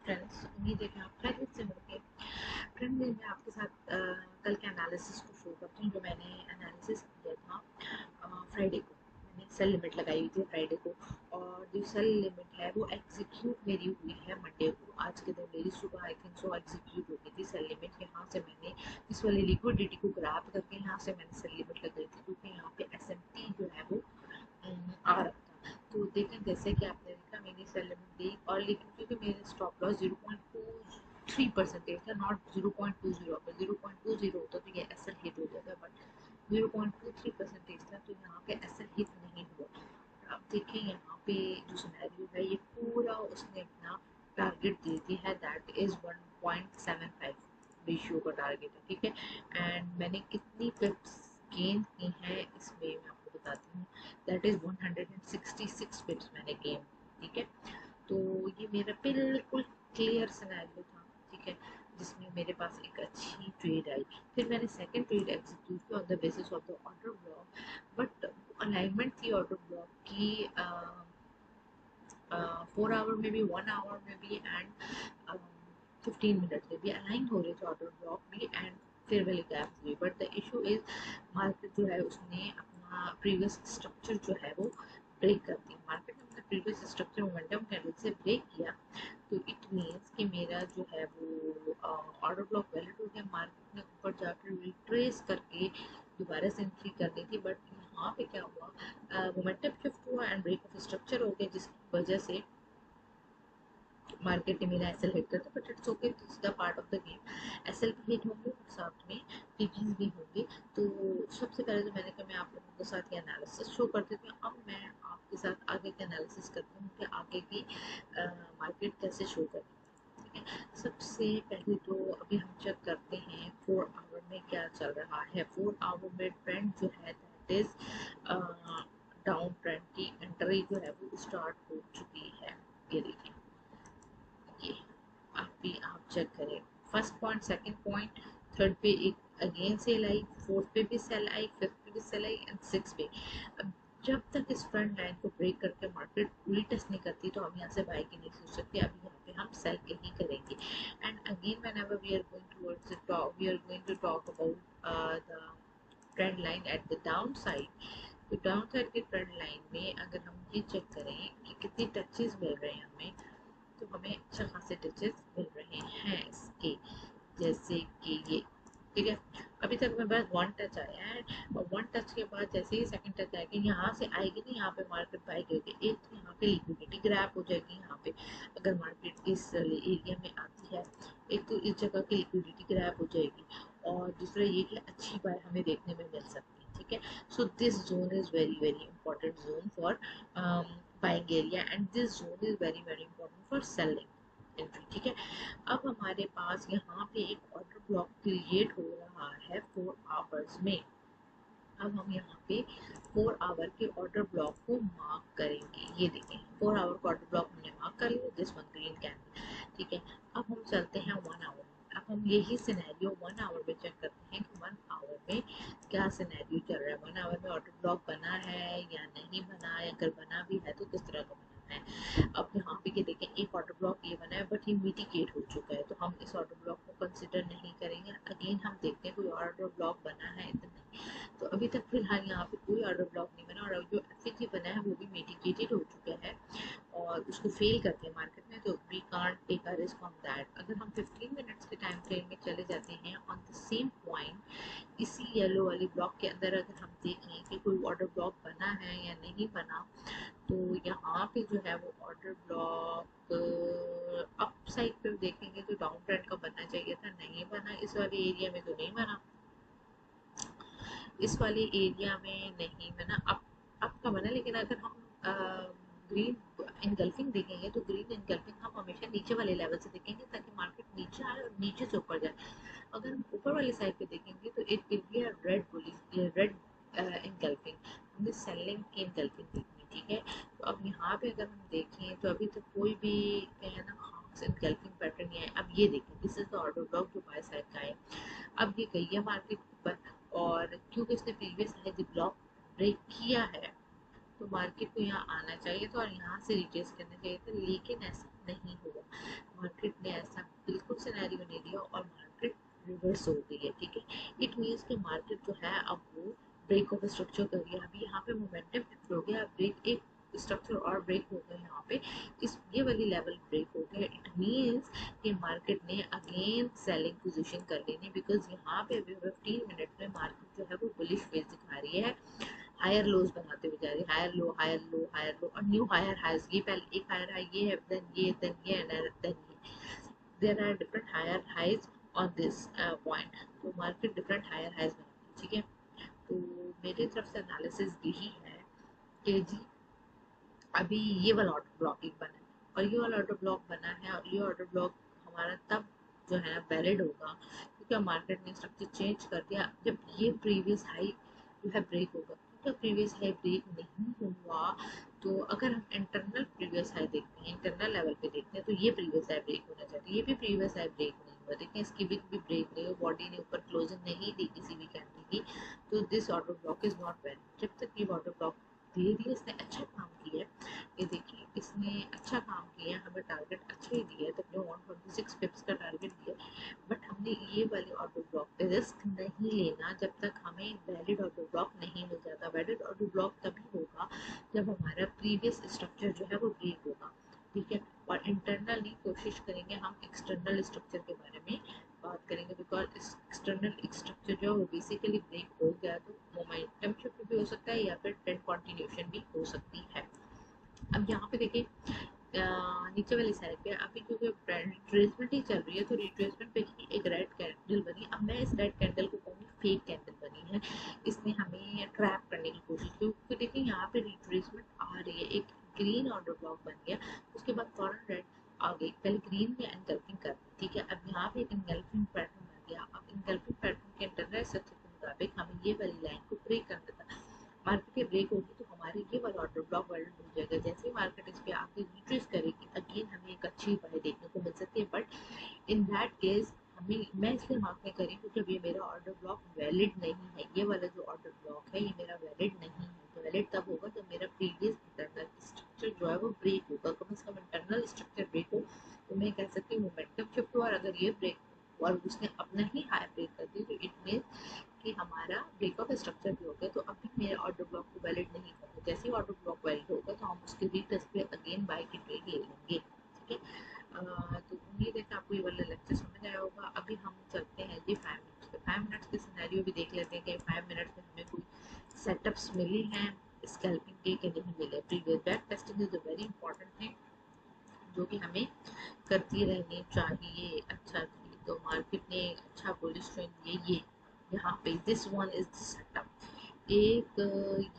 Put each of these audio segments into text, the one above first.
Friends, उम्मीद है कि आप खैरियत से होंगे। फ्रेंड मैं आपके साथ कल के एनालिसिस को शो करती हूँ। जो मैंने एनालिसिस किया था फ्राइडे को, मैंने सेल लिमिट लगाई हुई थी फ्राइडे को, और जो सेल लिमिट है वो एग्जीक्यूट मेरी हुई है मंडे को। आज के दिन मेरी सुबह आई थिंक सो एग्जीक्यूट हो गई थी सेल लिमिट। यहाँ से मैंने इस वाली लिक्विडिटी को ग्रैब करके यहाँ से मैंने सेल लिमिट लगाई थी, क्योंकि यहाँ पे एसएमटी जो है वो आ रहा था। तो देखें, जैसे कि आपने देखा मैंने सेल लिमिट दी, और लेकिन क्योंकि मेरे स्टॉप लॉस 0.23% था, नॉट 0.20। अगर 0.20 होता तो ये एसएल हिट हो जाता, बट 0.23% था, तो यहाँ पे एसएल हिट नहीं हुआ। आप देखें यहाँ पे जो सिनेरियो है ये पूरा उसने अपना टारगेट दे दिया है, दैट इज 1.75 रेशियो का टारगेट है, ठीक है। एंड मैंने कितनी पिप्स गेन की हैं इसमें मैं आपको बताती हूँ। दैट इज 166 पिप्स मैंने गेन, ठीक है। तो ये मेरा बिल्कुल क्लियर सिनेरियो था, ठीक है, जिसमें मेरे पास एक अच्छी ट्रेड आई। फिर मैंने सेकंड ट्रेड एग्जीक्यूट किया on the basis of the order block, but alignment थी ऑर्डर ब्लॉक की 4 आवर में भी, 1 आवर में भी, एंड 15 मिनट में भी अलाइन हो रहे थे ऑर्डर ब्लॉक भी, एंड फिर वाली गैप हुई। But the issue is market जो है उसने अपना प्रीवियस स्ट्रक्चर जो है वो ब्रेक कर दिया। मार्केट ने अपना प्रीवियस स्ट्रक्चर मोमेंटम कैंडल से ब्रेक किया, तो इट मीन्स कि मेरा जो है वो ऑर्डर ब्लॉक वैलिड हो गया। मार्केट ने ऊपर जाकर रिट्रेस करके दोबारा से एंट्री करनी थी, बट यहाँ पे क्या हुआ, मोमेंटम शिफ्ट हुआ एंड ब्रेक ऑफ स्ट्रक्चर हो गया, जिसकी वजह से मार्केट ने मेरा एसएल हिट कर दिया। But it's okay, it's the part of the game. SL भी हिट होंगे और साथ में पीपीज भी होंगे। तो सबसे पहले तो मैंने कहा मैं आप लोगों के साथ ये एनालिसिस शो कर देती हूँ। अब मैं आपके साथ आगे के एनालिसिस करती हूँ कि आगे की मार्केट कैसे शो करेगी, ठीक है। सबसे पहले तो अभी हम चेक करते हैं 4 आवर में क्या चल रहा है। 4 आवर में ट्रेंड जो है दैट इज डाउन ट्रेंड की एंट्री जो है वो स्टार्ट हो चुकी है। ये देखिए, ये आप चेक करें। First point, second point, third पे एक अगेन सेल आई, फोर्थ पे भी सेल आई, फिफ्थ पे भी सेल आई, एंड सिक्स पे। अब जब तक इस फ्रंट लाइन को ब्रेक करके मार्केट पूरी टच नहीं करती तो हम यहाँ से बाय की नहीं सोच सकते। अभी यहाँ पे हम सेल के ही करेंगे। And again whenever we are going towards the top, we are going to talk about the trend line at the down side. तो डाउन साइड की ट्रेंड लाइन में अगर हम ये चेक करें कि कितनी टचेस मिल रहे हैं हमें, तो हमें अच्छा खासे टचेस मिल रहे हैं इसके, जैसे कि ये, ठीक है। अभी तक मेरे पास वन टच आया है, और वन टच के बाद जैसे ही सेकंड टच आएगी यहाँ से आएगी नहीं, यहाँ पे मार्केट बाय करेगी। एक तो यहाँ पे लिक्विडिटी ग्रैब हो जाएगी यहाँ पे, अगर मार्केट इस एरिया में आती है, एक तो इस जगह की लिक्विडिटी ग्रैब हो जाएगी, और दूसरा ये कि अच्छी बाय हमें देखने में मिल सकती है, ठीक है। So this zone is very very important zone for buying area, and this zone is very very important for selling entry, ठीक है। अब हमारे पास यहाँ पे एक ऑर्डर ब्लॉक क्रिएट हो रहा है 4 आवर्स में। अब हम यहाँ पे 4 आवर के ऑर्डर ब्लॉक को मार्क करेंगे। ये देखें, 4 आवर का ऑर्डर ब्लॉक हमने मार्क कर लिया, दिस वन ग्रीन कैंडल, ठीक है। अब हम चलते हैं 1 आवर में। अब हम यही सिनेरियो 1 आवर में चेक करते हैं कि 1 आवर में क्या सिनेरियो चल रहा है। 1 आवर में ऑर्डर ब्लॉक बना है या नहीं बना है, अगर बना भी है तो किस तरह का बना है। अब यहाँ पे ये देखें, एक ऑर्डर ब्लॉक ये बना है, बट ये मिटिगेट हो चुका है, तो हम इस ऑर्डर ब्लॉक को कंसिडर नहीं करेंगे। अगेन हम देखते हैं कोई ऑर्डर ब्लॉक बना है इतना, तो अभी तक फिलहाल यहाँ पे कोई ऑर्डर ब्लॉक नहीं बना, और जो एफईजी बना है वो भी मिटिगेटेड हो चुका है और उसको फेल करते हैं मार्केट में, तो we can't take a risk on that. अगर हम 15 मिनट्स के टाइम फ्रेम में चले जाते हैं ऑन द सेम पॉइंट, इसी येलो वाली ब्लॉक के अंदर अगर हम देखें कि कोई ऑर्डर ब्लॉक बना है या नहीं बना, तो यहाँ पे जो है वो ऑर्डर ब्लॉक अप साइड पे देखेंगे तो डाउन ट्रेंड का बनना चाहिए था, नहीं बना। इस वाले एरिया में तो नहीं बना, इस वाले एरिया में नहीं बना, अप का बना। लेकिन अगर हम ग्रीन इनगल्फिंग देखेंगे तो ग्रीन इनगल्फिंग हम हमेशा नीचे वाले लेवल से देखेंगे, ताकि मार्केट नीचे आए और नीचे से ऊपर जाए। अगर हम ऊपर वाली साइड पे देखेंगे तो it will be a red bullish, red engulfing, हमें सेलिंग की इनगल्फिंग देखनी, ठीक है। तो अब यहाँ पे अगर हम देखें तो अभी तक कोई भी है ना खास इनगल्फिंग पैटर्न नहीं है। अब ये देखें, this is the order block जो बाय साइड का है। अब ये गई है मार्केट ऊपर, और क्योंकि इसने प्रीवियस हाई ब्लॉक ब्रेक किया है, तो मार्केट को यहाँ आना चाहिए था और यहाँ से रिट्रेस करना चाहिए था, लेकिन ऐसा नहीं हुआ। मार्केट रिवर्स हो गई है, ठीक है। इट मीन्स कि मार्केट जो है अब वो ब्रेक ऑफ स्ट्रक्चर कर रही है। अभी यहाँ पे मोमेंटम शिफ्ट हो गया, ब्रेक एक स्ट्रक्चर और ब्रेक हो गया यहाँ पे, इस ये वाली लेवल ब्रेक हो गया। इट मीन्स कि मार्केट ने अगेन सेलिंग पोजीशन कर लेनी, बिकॉज यहाँ पे अभी 15 मिनट में मार्केट जो है वो बुलिश फेज दिखा रही है, हायर लोज बनाते हुए जा रही है, higher low higher low higher low और न्यू हायर हाइज। ये पहले एक हायर हाई ये है, देन ये, देन ये एंड देन ये, there are different higher highs on this point. तो मार्केट डिफरेंट हायर हाइज बनाती है, ठीक है। तो मेरी तरफ से एनालिसिस यही है कि जी अभी ये वाला ऑर्डर ब्लॉक एक बना है, और ये वाला ऑर्डर ब्लॉक बना है, और ये ऑर्डर ब्लॉक हमारा तब जो है ना वैलिड होगा क्योंकि मार्केट ने स्ट्रक्चर चेंज कर दिया जब ये प्रीवियस हाई जो है ब्रेक होगा। क्योंकि प्रीवियस हाई ब्रेक नहीं हुआ, तो अगर हम इंटरनल प्रीवियस हाई देखते हैं, इंटरनल लेवल पे देखते हैं, तो ये प्रीवियस हाई ब्रेक होना चाहिए। ये भी प्रीवियस हाई ब्रेक नहीं हुआ, देखें इसकी भी ब्रेक नहीं हुई, बॉडी ने ऊपर क्लोजिंग नहीं दी किसी भी कैंडल की, तो this order block is not valid. जब तक ये ऑर्डर ब्लॉक दे दिया, इसने अच्छा काम किया है, ये देखिए इसने अच्छा काम किया, हमें टारगेट अच्छा ही दिया है, तकरीबन 126 पिप्स का टारगेट दिया, बट हमने ये वाले ऑर्डर ब्लॉक पे रिस्क नहीं लेना जब तक हमें वैलिड ऑर्डर ब्लॉक नहीं मिल जाता। वैलिड ऑर्डर ब्लॉक तभी होगा जब हमारा प्रीवियस स्ट्रक्चर जो है वो ब्रेक होगा, ठीक है। और इंटरनली कोशिश करेंगे हम एक्सटर्नल स्ट्रक्चर के बारे में बात करेंगे, बिकॉज एक्सटर्नल स्ट्रक्चर जो है वो बेसिकली ब्रेक हो गया तो मोमेंटम शिफ्ट भी हो सकता है या फिर ट्रेंड कंटिन्यूएशन भी हो सकती है। अब यहाँ पे देखिए नीचे वाली साइड पे अभी क्योंकि रिट्रेसमेंट ही चल रही है, तो रिट्रेसमेंट पे ही एक रेड कैंडल बनी। अब मैं इस रेड कैंडल को कहूँगी फेक कैंडल बनी है, इसने हमें ट्रैप करने की कोशिश की, क्योंकि देखिए यहाँ पे रिट्रेसमेंट आ रही है, एक ग्रीन ऑर्डर ब्लॉक बन गया, उसके बाद फॉरन रेड आ गई, पहले ग्रीन में एनगल्फिंग कर दी, ठीक है। अब यहाँ पे एक एनगल्फिंग पैटर्न बन गया। अब एनगल्फिंग पैटर्न के इंटरनल स्ट्रक्चर के मुताबिक हमें ये वाली लाइन को ब्रेक करना था। मार्केट के ब्रेक होगी तो हमारे ये वाला ऑर्डर ब्लॉक वैलिड हो जाएगा। जैसे ही मार्केट इस पे आके रिट्रेस करेगी, अगेन हमें एक अच्छी बाय देखने को मिल सकती है, बट इन दैट केस हमें, मैं इसलिए मार्क नहीं करी क्योंकि ये मेरा ऑर्डर ब्लॉक वैलिड नहीं है। ये वाला जो ऑर्डर ब्लॉक है ये मेरा वैलिड नहीं है। तो वैलिड तब होगा जब मेरा प्रीवियस इंटरनल स्ट्रक्चर जो है वो ब्रेक होगा। कम से कम इंटरनल स्ट्रक्चर ब्रेक हो तो मैं कह सकती हूँ मोमेंटम शिफ्ट हो, और अगर ये ब्रेक और उसने अपना ही हाई ब्रेक कर दी तो इट मीन्स कि हमारा ब्रेक ऑफ स्ट्रक्चर भी हो गया, तो अभी मेरे ऑर्डर ब्लॉक को वैलिड नहीं करना। जैसे ही ऑर्डर ब्लॉक वैलिड होगा तो हम उसके रीटेस्ट पे अगेन बाय की ट्रेड ले लेंगे, ठीक है। तो उम्मीद है कि आपको ये वाला लेक्चर समझ आया होगा। अभी हम चलते हैं जी 5 मिनट्स पे। 5 मिनट्स के सिनेरियो भी देख लेते हैं कि 5 मिनट्स में हमें कोई सेटअप्स मिले हैं स्कैल्पिंग के कि नहीं मिले। Previous back testing is a very important thing जो कि हमें करती रहनी चाहिए। अच्छा जी, तो मार्केट ने अच्छा बुलिश ट्रेंड दिए, ये यहाँ पे दिस वन इज सेटअप। एक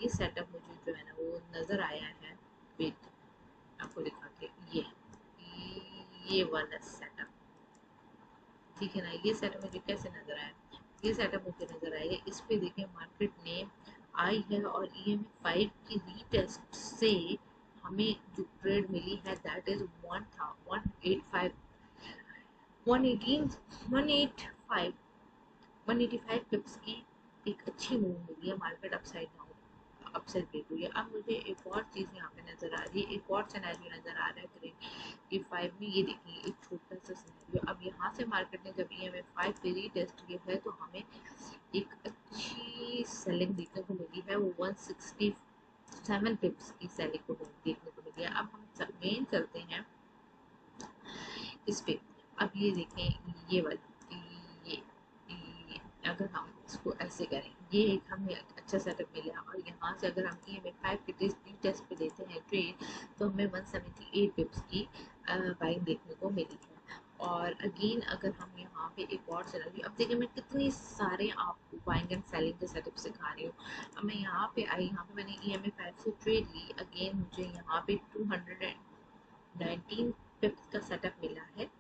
ये सेटअप मुझे जो है ना वो नज़र आया है, वेट आपको दिखाते ये वाला सेटअप, ठीक है ना। ये सेटअप मुझे कैसे नज़र आया, ये सेटअप मुझे नज़र आया इस पे देखिए मार्केट ने आई है और EMA 5 की रीटेस्ट से हमें जो ट्रेड मिली है दैट इज 185 185 185 पिप्स की एक अच्छी मूव मिली है। Market upside down upside break हुई है। अब मुझे एक और चीज़ यहाँ पे नज़र आ रही है, एक और सिनेरियो नज़र आ रहा है ग्रेड ये 5 में। ये देखिए एक छोटा सा सिनेरियो, अब यहाँ से मार्केट ने जब EMA 5 पे रीटेस्ट किया है तो हमें एक अच्छी सेलिंग देखने को मिली है, वो 167 पिप्स की सेलिंग को देखने को मिली है। अब हम मेन चलते हैं इस पे। अब ये देखें ये वाला ये अगर हम इसको ऐसे करें, ये एक हमें अच्छा सेटअप मिला, और यहाँ से अगर हम EMA 5 के टेस्ट पे लेते हैं ट्रेड तो हमें 178 पिप्स की बाइंग देखने को मिली है। और अगेन अगर हम यहाँ पे एक और सिनेरियो, अब देखिए मैं कितनी सारे आपको बाइंग एंड सेलिंग के सेटअप सिखा रही हूँ। अब मैं यहाँ पे आई, यहाँ पे मैंने EMA 5 से ट्रेड ली, अगेन मुझे यहाँ पे 219 पिप्स का सेटअप मिला है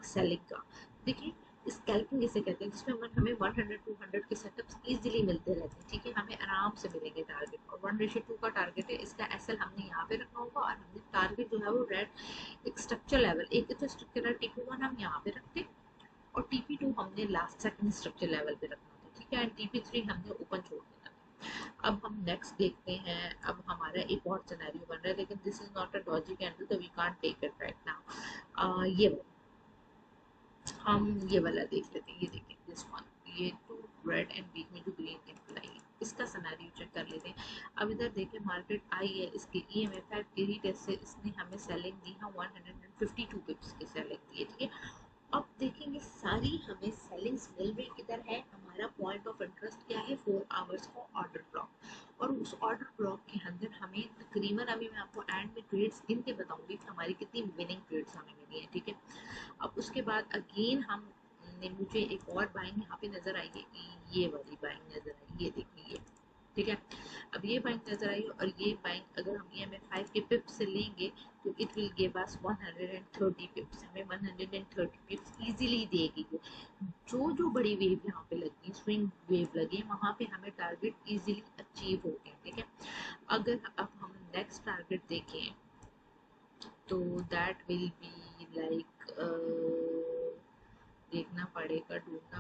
सेलिंग का। देखिए स्कैल्पिंग इसे कहते हैं जिसमें हमें 100-200 के सेटअप्स इजीली मिलते रहते हैं, ठीक है। हमें आराम से मिलेंगे टारगेट, और 1:2 का टारगेट है। इसका एसएल हमने यहाँ पे रखना होगा, और हमने टारगेट जो है वो रेड एक स्ट्रक्चर लेवल, एक तो स्ट्रक्चर है TP1 हम यहाँ पे रखते, और TP2 हमने लास्ट सेकंड स्ट्रक्चर लेवल पे रखना था, ठीक है। एंड TP3 हमने ओपन छोड़ देना था। अब हम नेक्स्ट देखते हैं, अब हमारा एक और सिनेरियो बन रहा है, लेकिन this is not a doji candle तो we can't take it right now. ये हम ये वाला देख लेते हैं, ये देखिए दिस वन, ये टू रेड एंड बीच में जो ग्रीन टेम्पल आई, इसका सिनेरियो चेक कर लेते हैं। अब इधर देखिए मार्केट आई है, इसके EMA5 के रीटेस्ट से इसने हमें सेलिंग दी है 152 पिप्स की सेलिंग दी है, ठीक है। अब देखेंगे सारी हमें सेलिंग्स मिल रही किधर है, हमारा पॉइंट ऑफ इंटरेस्ट क्या है, 4 आवर्स का ऑर्डर ब्लॉक। और उस ऑर्डर ब्लॉक के अंदर हमें तकरीबन, अभी मैं आपको एंड में ट्रेड्स गिन के बताऊंगी कि हमारी कितनी विनिंग ट्रेड्स हमें मिली है, ठीक है। अब उसके बाद अगेन हम ने मुझे एक और बाइंग यहाँ पे नजर आई है, ये वाली बाइंग नजर आई, ये देखिए ये, ठीक है। अब ये बाइंग नजर आई और ये बाइंग अगर हम ये हमें 5 के पिप से लेंगे तो इट विल गिव अस 130 पिप्स, हमें 130 पिप्स इजीली देगी। जो जो बड़ी वेव यहाँ पे लगी, स्विंग वेव लगी, वहाँ पे हमें टारगेट इजीली अचीव हो गए, ठीक है। अगर अब हम नेक्स्ट टारगेट देखें तो दैट विल बी लाइक, देखना पड़ेगा, ढूंढना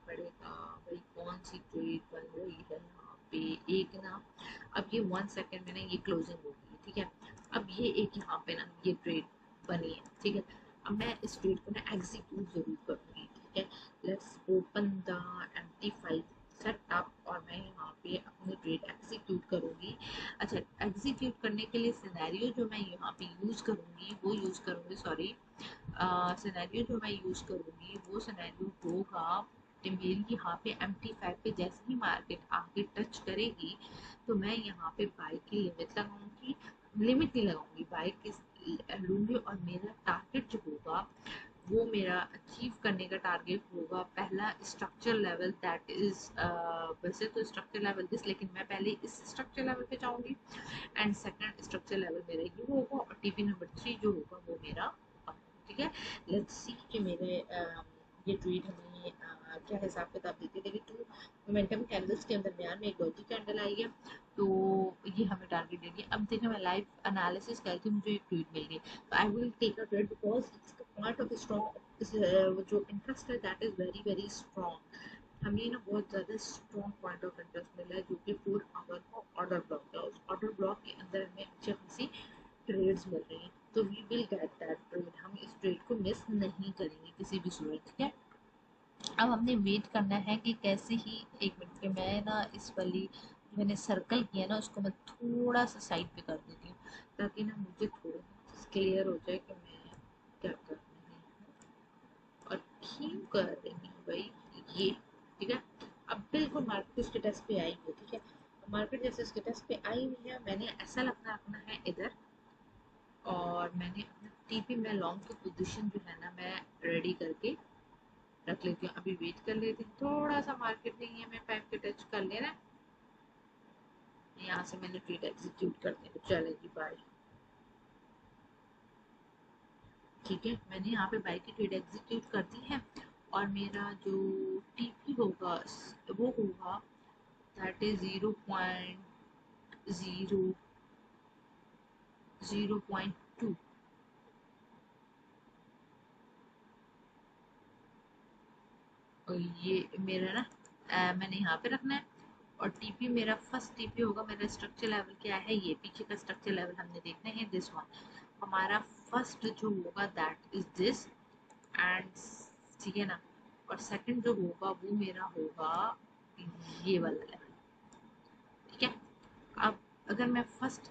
पड़ेगा भाई कौन सी ट्रेड बन रही है यहाँ पे। एक ना, अब ये 1 सेकेंड में ना ये क्लोजिंग होगी, ठीक है। अब ये एक यहाँ पे ना ये ट्रेड बनी है, ठीक है। अब मैं इस ट्रेड को ना एग्जीक्यूट जरूर करूँगी, ठीक है। Let's open the MT5 setup और मैं यहाँ पे अपनी ट्रेड एग्जीक्यूट करूँगी। अच्छा, एग्जीक्यूट करने के लिए सिनेरियो जो मैं यहाँ पे यूज़ करूँगी, वो यूज़ करूँगी, सॉरी, सिनेरियो जो मैं यूज़ करूँगी वो सिनेरियो होगा कि मेरी यहाँ पे MT5 पे जैसे ही मार्केट आगे टच करेगी तो मैं यहाँ पे बाय की लिमिट लगाऊंगी, लिमिट नहीं लगाऊंगी, बाय की लूंगी। और मेरा टारगेट जो होगा वो मेरा अचीव करने का टारगेट होगा पहला स्ट्रक्चर लेवल, दैट इज, वैसे तो स्ट्रक्चर लेवल दिस, लेकिन मैं पहले इस स्ट्रक्चर लेवल पे जाऊंगी एंड सेकंड स्ट्रक्चर लेवल मेरा ये होगा और TP नंबर 3 जो होगा वो मेरा, ठीक है। लेट्स सी कि मेरे ये ट्वीट हमें क्या हिसाब किताब देती है। देखिए टू मोमेंटम कैंडल्स के दरमियान में एक डॉजी कैंडल आई है, तो ये हमें टारगेट दे रही है। अब देखिए मैं लाइव एनालिसिस करके मुझे एक ट्वीट मिल गई, तो I will take a trade because इसका पॉइंट ऑफ स्ट्रॉन्ग जो इंटरेस्ट है that is very very strong. हमें ना बहुत ज़्यादा स्ट्रॉन्ग पॉइंट ऑफ इंटरेस्ट मिला है जो कि 4 आवर का ऑर्डर ब्लॉक है। उस ऑर्डर ब्लॉक के अंदर हमें अच्छी खासी ट्रेड्स मिल रही हैं, तो we will get that trade, हम इस ट्रेड को मिस नहीं करेंगे किसी भी सूरत, ठीक है। अब हमने वेट करना है कि कैसे ही, 1 मिनट पे मैं ना इस वाली जो मैंने सर्कल किया ना उसको मैं थोड़ा सा साइड पे कर देती हूँ ताकि ना मुझे थोड़ा क्लियर हो जाए कि मैं क्या कर रही हूँ और क्यों कर रही हूँ भाई, ये, ठीक है। अब बिल्कुल मार्केट स्टेटस पे आई है, ठीक है। मार्केट जैसे स्टेटस पे आई हुई है, मैंने ऐसा लगना रखना है इधर और मैंने अपना TP में लॉन्ग की पोजीशन जो है ना मैं रेडी करके रख लेती हूँ। अभी वेट कर लेती हूँ थोड़ा सा, मार्केट नहीं है मैं 5 के टच कर लेना, यहाँ से मैंने ट्रेड एग्जीक्यूट कर दी, चले जी बाय, ठीक है। मैंने यहाँ पे बाय की ट्रेड एग्जीक्यूट कर दी है और मेरा जो TP होगा वो होगा दैट इज 0.002 और ये मेरा ना मैंने यहाँ पे रखना है। और TP मेरा फर्स्ट TP होगा, मेरा स्ट्रक्चर लेवल क्या है, ये पीछे का स्ट्रक्चर लेवल हमने देखना है, दिस वन हमारा फर्स्ट जो होगा दैट इज दिस एंड, ठीक है ना। और सेकंड जो होगा वो मेरा होगा ये वाला लेवल, ठीक है। अब अगर मैं फर्स्ट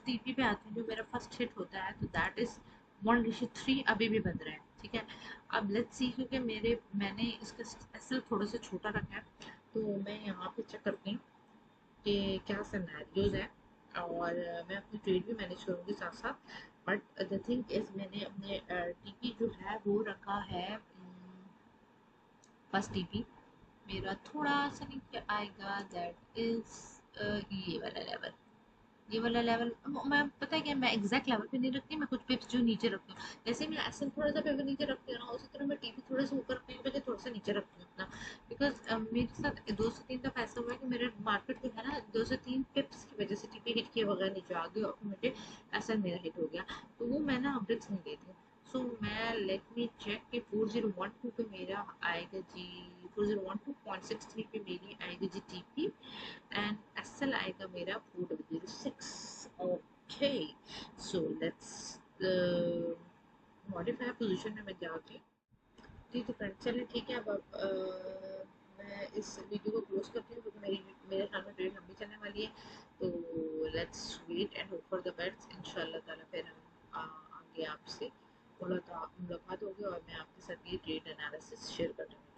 TP पे आती हूँ, जो मेरा फर्स्ट हिट होता है तो दैट इज 1:3 अभी भी बन रहा है, ठीक है। अब लेट्स सी, क्योंकि मैंने इसका SL थोड़ा सा छोटा रखा है तो मैं यहाँ पे चेक करती हूँ कि क्या सिनेरियोज है और मैं अपनी ट्रेड भी मैनेज करूँगी साथ साथ। बट द थिंग इज मैंने अपने TP जो है वो रखा है, फर्स्ट TP मेरा थोड़ा सा नीचे आएगा, दैट इज ये वाला लेवल, ये वाला लेवल। मैं पता है क्या, मैं एग्जैक्ट लेवल पे नहीं रखती, मैं कुछ पिप्स जो नीचे रखती हूँ, जैसे मैं एसएल थोड़ा सा पेपर नीचे रखती हूँ ना उसी तरह मैं TP थोड़ा सा ऊपर रखने के बजाय थोड़ा सा नीचे रखती हूँ अपना। बिकॉज मेरे साथ 2 से 3 दफा ऐसा हुआ है कि मेरे मार्केट जो है ना 2 से 3 पिप्स की वजह से TP हिट किए बगैर नीचे आ गई और मुझे एसएल मेरा हिट हो गया, तो वो मैं ना अपडेट्स नहीं देती हूँ। सो मैं लेट मी चेक कि 4012 पे मेरा आएगा जी, 4012.63 पे मेरी आएगी जी TP and SL आएगा मेरा 4006। Okay, so let's modify position में मैं जाके जी तो फ्रेंड चलिए ठीक है। मैं इस वीडियो को क्लोज करती हूँ क्योंकि मेरे ख्याल में ट्रेन लंबी चलने वाली है। तो let's wait and hope for the best. इंशाल्लाह ताला फिर हम आगे आपसे मुलाकात होगी और मैं आपके साथ ये ट्रेड एनालिसिस शेयर कर दूँगी।